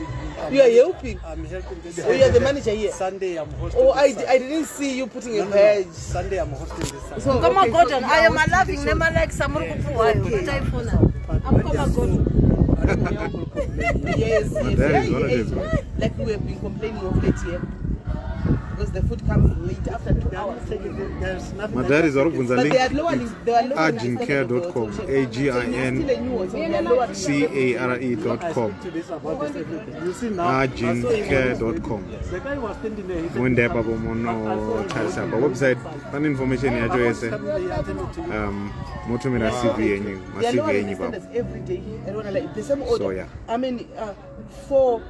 You are helping. I'm helping this. Oh, you are the manager here. Sunday I'm hosting. Oh, this side. I didn't see you putting a badge. Sunday I'm hosting this side. So, mukoma okay, Gordon so ayo maloving nemalike amuri kupuhwayo taifuna amukoma Gordon yes, yes. That is what it is. Like we have been complaining of late here. Because the food comes late after 2 hours. There's nothing. My dad is But they are lowering. They are lowering. agincare.com, agincare.com, To this about this everything. You see now. agincare.com. The guy was standing there. He said, When they have a website, an information ya joyce, motumira CV yenyu, They are CV lowering yenyu the baba. standards every day. I don't know, like the same order. So, yeah. I mean, 4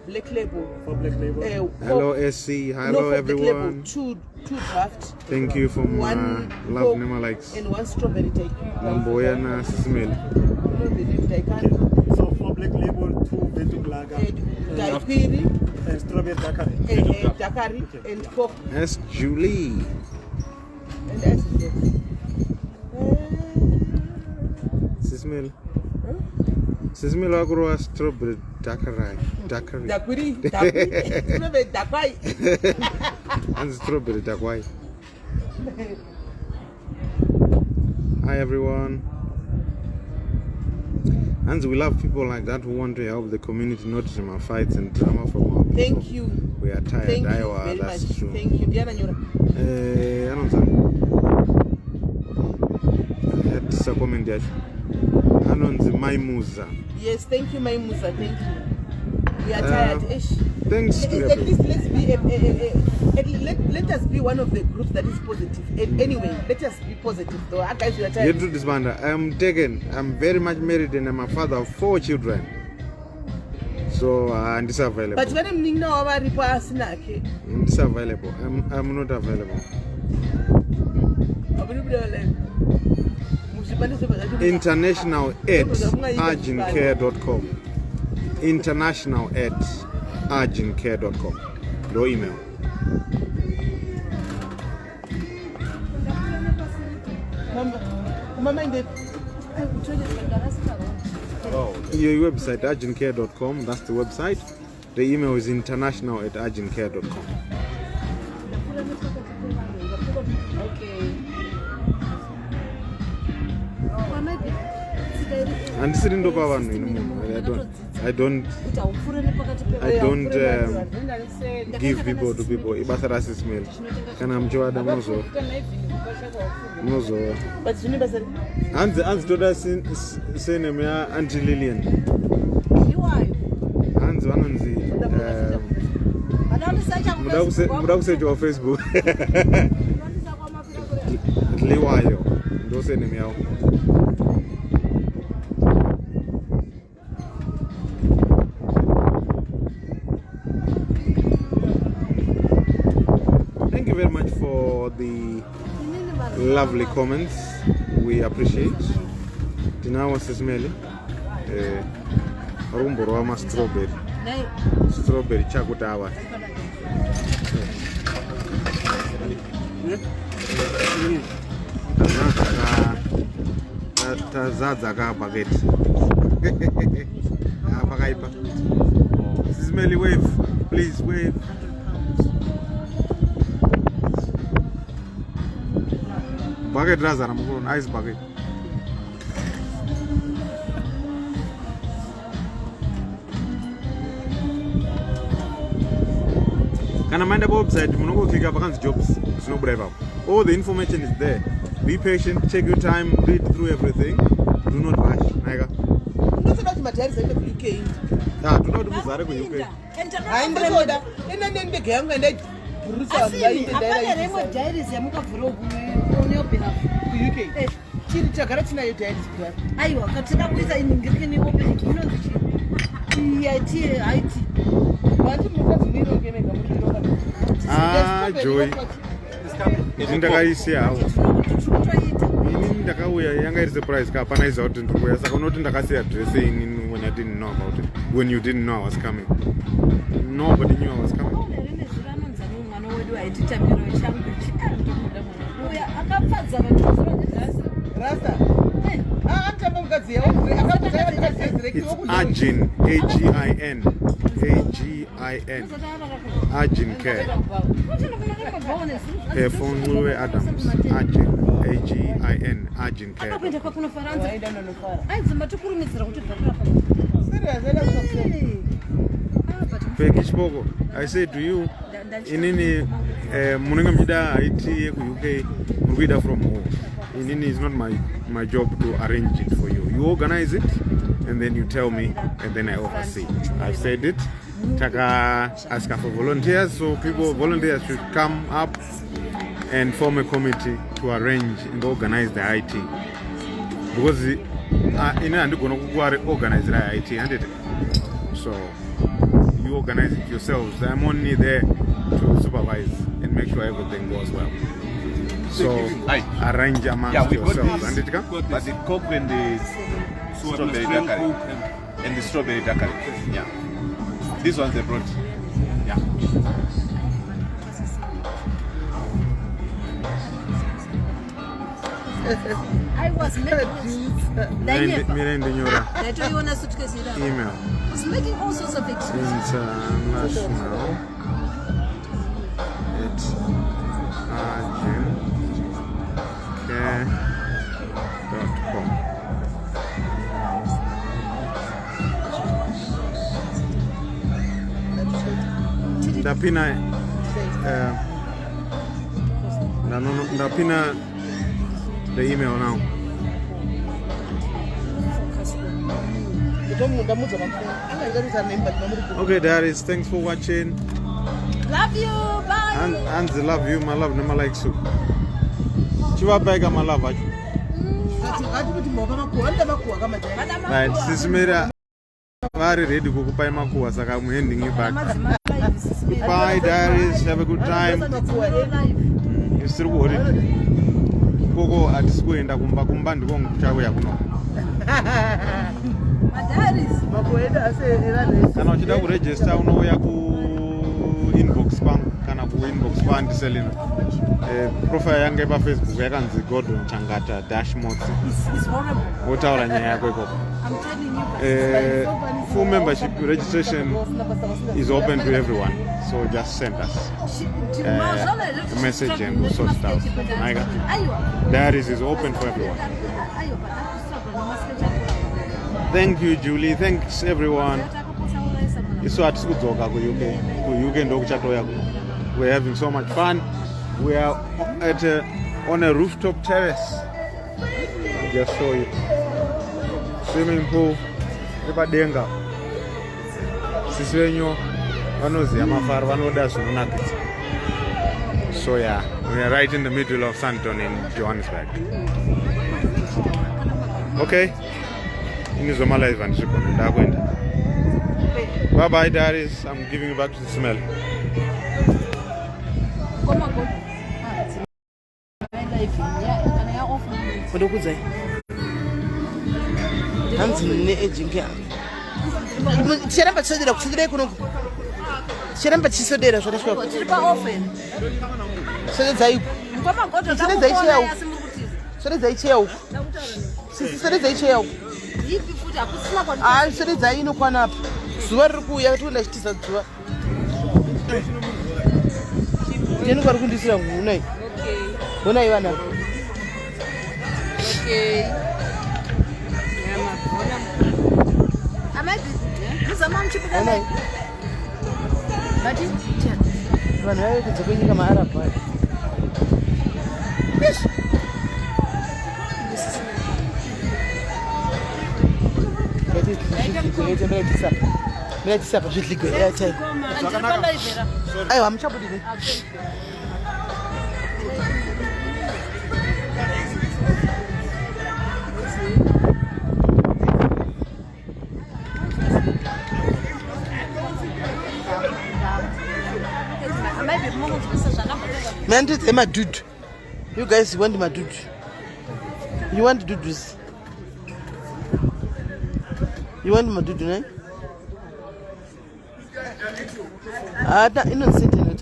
black label. for Black Label. Hello SC, hello everyone. 2 draft. Thank you for my One love Coke nema likes. and 1 strawberry cake. Namboya na Sis Melly. So for Black Label, 2 Ventum Lager Daiquiri, and Strawberry Dakar. Dakari, and Coke. S Julie. And that's it. Sis Melly. Sis Melly wakurowa strawberry Dakari. Daiquiri, Dakwai. And strawberry Dakwai. Hi everyone. And we love people like that who want to help the community, not drama fights and drama from our people. Thank you. We are tired. Thank you Iowa, very that's much. true. Thank you. Diana Nyora. I had to comment that. Anonzi Maimuza. Yes, thank you, my Musa. Thank you. We are tired. Ish. Thanks to At least everyone. let's be let us be one of the groups that is positive. Anyway, let us be positive though. Guys, we are tired. Yet this banda, I'm very much married and I'm a father of 4 children. So and it's available. But when I'm now our repass nake. It's available. I'm not available. International at agincare.com. International at agincare.com. No email. Mama in the Your website agincare.com. That's the website. The email is international at agincare.com. And this is in I don't give people to people. Ibasara Sis Melly. Can I'm Joada Mozo. but you never said And told us say name Auntie Lillian. And one on the muda kuseja wa Facebook. Liwayo. Ndo say name yao. Thank you very much for the lovely comments. We appreciate. Tinawa Sis Melly. Rumbo rwa strawberry. Strawberry chakutawa. Tazadza ka bucket. Pakaipa. Sis Melly, wave. Please wave. Bucket razara mukuru, nice bucket. Kana mind about website, munongo click up jobs. It's no brave up. All the information is there. Be patient, take your time, read through everything. Do not rush. Naiga. Ndotsoda kuti madhairi zaende ku UK. Toda kuti muzare ku UK. Hayi ndoda. Ina ndege yangu ende burusa ngainde ndaira. Apana remwe diaries yamukavhura une open up ku UK. Chiri chagara tinayo diaries kudaro. Aiwa, katika kuisa iningirikini open inonzi chi. IT. Vantu mukazi mwiro ngemega mukiro. Joy. Ndakaisiya hawo. Ini ndakauya yanga iri surprise ka apana iza kuti ndikuya saka unoti ndakasiya address in when I didn't know about it. When you didn't know I was coming. Nobody knew I was coming. Rasta. It's Agin, A-G-I-N. A-G-I-n. Agin Care. Phone Adams. Agin, A-G-I-n. Agin Care. Pekishboko, I say to you, inini munenga mjida IT ku UK, murida from home. Inini is not my job to arrange it for you. You organize it, and then you tell me, and then I oversee. I've said it. Taka ask for volunteers, so volunteers should come up and form a committee to arrange and organize the IT. Because ina andikono kukware organize the IT, and it. So you organize it yourselves. I'm only there to supervise and make sure everything goes well. So arrange amongst yourselves. And it can? But the coke and the strawberry daiquiri. And the strawberry daiquiri. Yeah. These ones they brought. Yeah. I was making email. I was making all sorts of excuses. International. It's agencare.com. Ndapina the email now. Okay, Darius, thanks for watching. Love you, bye. And love you, my love, never likes you. Chiva bega, my love. Right, Sis Melly, very ready to go buy my kuwa, so I'm handing you back. Bye, Darius, have a good time. You still worried? Go at school and kumba ndiko kuchawe yakuno. Kana uchida ku register unoya ku inbox bank kana ku inbox bank selling profile yange pa Facebook yakanzi Gordon Changata Dashmot. It's horrible. Utaura nyaya yako iko. I'm telling you. Full membership registration is open to everyone. So just send us a message and we'll sort it out. Diaries is open for everyone. Thank you, Julie. Thanks, everyone. It's what good talk UK. We're having so much fun. We are on a rooftop terrace. I'll just show you. Swimming pool. Denga. Siswenyo. So yeah, we are right in the middle of Santon in Johannesburg. Okay. Bye bye, Darius. I'm giving you back to the smell. Hands in the edge again. Tichiramba tichisodera zvakashwa. Tiri paofen. Sodedzai. Ngwamagoto Sodedzai chea uku. asi muri kutiza. Sodedzai chea uku. Sisi sodedzai chea uku. Ipi futi akusina kwa. Ah, sodedzai inokwana apa. Zuva riri kuuya toenda chitiza zuva. Ndiani kwari kundisira hunai. Okay. Hunai vana. Okay. Amadi. Muzama mchipuka. Hunai. Bati. Vanhu vaive kunze kwenyika maarabhu aya. Miratisa pazvidligo airtime. Aiwa muchabudini. Man, this is my dude. You guys want my dude. You want dudus? You want my dude, right? That innocent in it.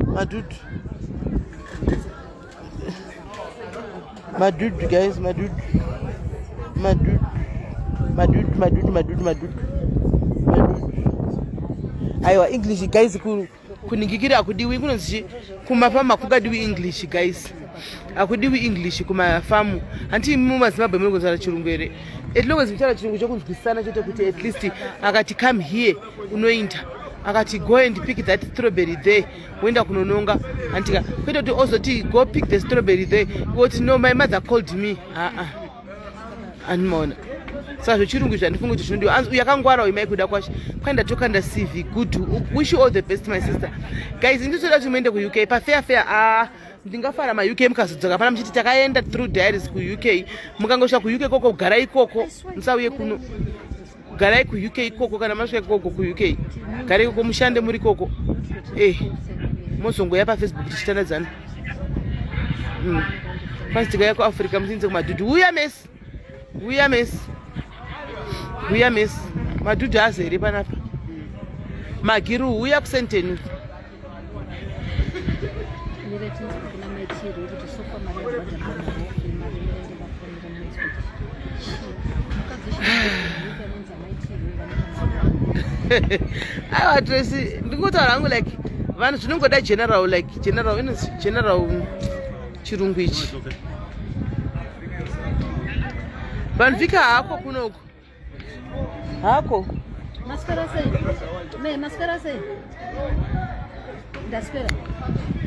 My dude. My dude, guys, my dude. My dude. My dude, my dude, my dude, my dude. Aiwa English guys kuningikira akudiwi kunonzi kumafama kukadiwi English guys akudiwi English kumafamu anti mumazimbabwe muri kuzara chirungu ere at long as mutara chirungu chokunzwisana chote kuti at least akati come here unoinda akati go and pick that strawberry there wenda kunononga antika kwete kuti ozoti go pick the strawberry there what no my mother called me animona saka chirungu zvandifunga kuti zvinodiwa yakangwara imai kuda kwacho kwanda tokanda CV good wish you all the best my sister guys nditoda kuti muende ku UK pa fair ndingafara ma UK mukazodzoka pana muchiti takaenda through diaries ku UK mukangosvika ku UK koko garai koko musauye kuno garai ku UK koko kana masvika koko ku UK garai koko mushande muri koko mozongoya pa Facebook tichitandadzana pasitika ku Africa musinze kumadudu uya miss madudu azere panapa magiru uya kusenteni aiwa Tracy ndingotaura hangu like vanhu zvinongoda general like general chirungu ichi vanhu vika hako kunoko hako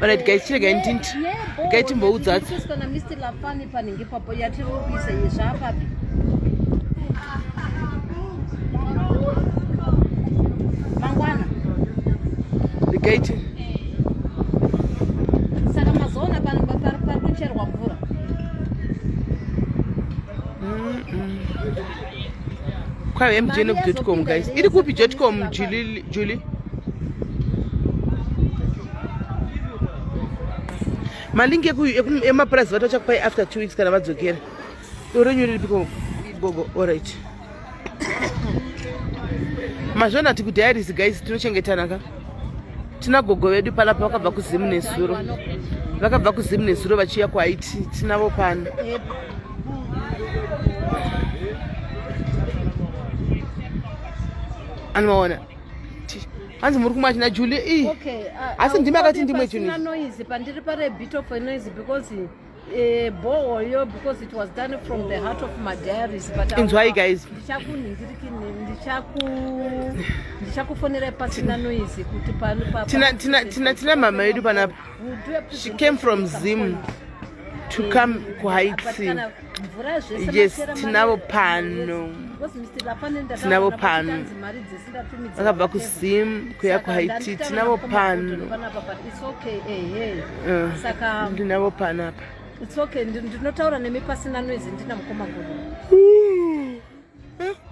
alright guys chirega intinti gaitimboudzadzo kana Mr. Lafani paningi papo yatirupisa yezvapapi mangwana gate saka mazona pari kucherwa mvura kwave mjn.com guys iri kupi .com Julie malingi emapurazi vatochakupai after 2 weeks kana vadzokera urenyu riri piko gogo alright mazvona ti kudiaries guys tinochengetana ka tina gogo vedu palapa vakabva kuzimu nesuro vachiya kuhaiti tinavo pano anoona hanzi muri kumwa china Julie asi ndimi akati ndimwe chino noise pandiri pare bit of a noise because boyo because it was done from the heart of my diaries but enjoy guys ndichakufonera pasina noise kuti pano tina mama yedu panapa she came from Zim to come kuhaiti yes tinavo pano vakabva kuZim kuya kuhaiti tinavo pano ndinavo pano apa it's okay ndinotaura nemi pasina noise ndina mukoma gudu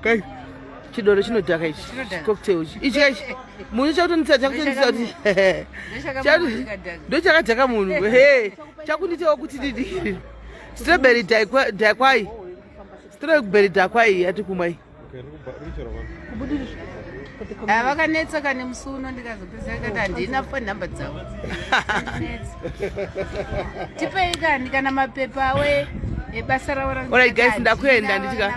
guys chidoro chinodhaka ichi cocktail ichi ichi munhu chakutonitsa kuti ndo chakadhaka munhu chakunditawo kuti didi strawberry dakwai yati kumai vakanetsa kane musuno ndikazopesa kati handina phone number dzavo tipei kani kana mapepa awe ebasa ravo Alright guys, ndakuenda nditika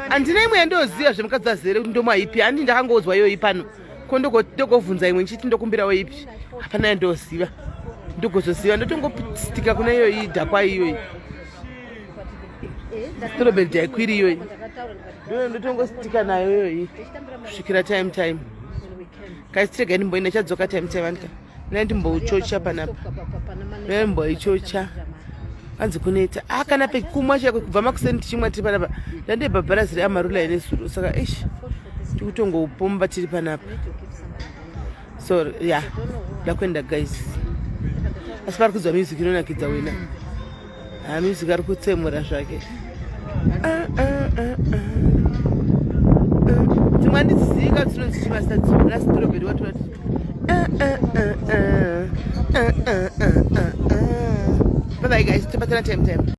handina imwe yandoziva zvemukadzi azere kuti ndomwaipi handi ndakangouzwa iyoyi pano ko ndogovhunza imwe nchiti ndokumbirawo ipi hapana yandoziva ndogozoziva ndotongostika kuna iyoyi dhakwa iyoyi strawberry daikwiri iyoyi ndotongostika nayo iyoyi kusvikira time kaisitirega ndimboina chadzoka time andika nandimbouchocha panapa ndimboichocha anzi kuneta kana pekumwa chako kubva makuseni tichimwa tiri panapa ndandebhabharazire amarula ine suru saka tikutongopomba tiri panapa so yeah ndakwenda guys asi pari kuzwa music inonakidza wina music ari kutsemura zvake dzimwe handidzizivi kadzinonzichivasa dzimura strawberry watorati bye bye guys, time.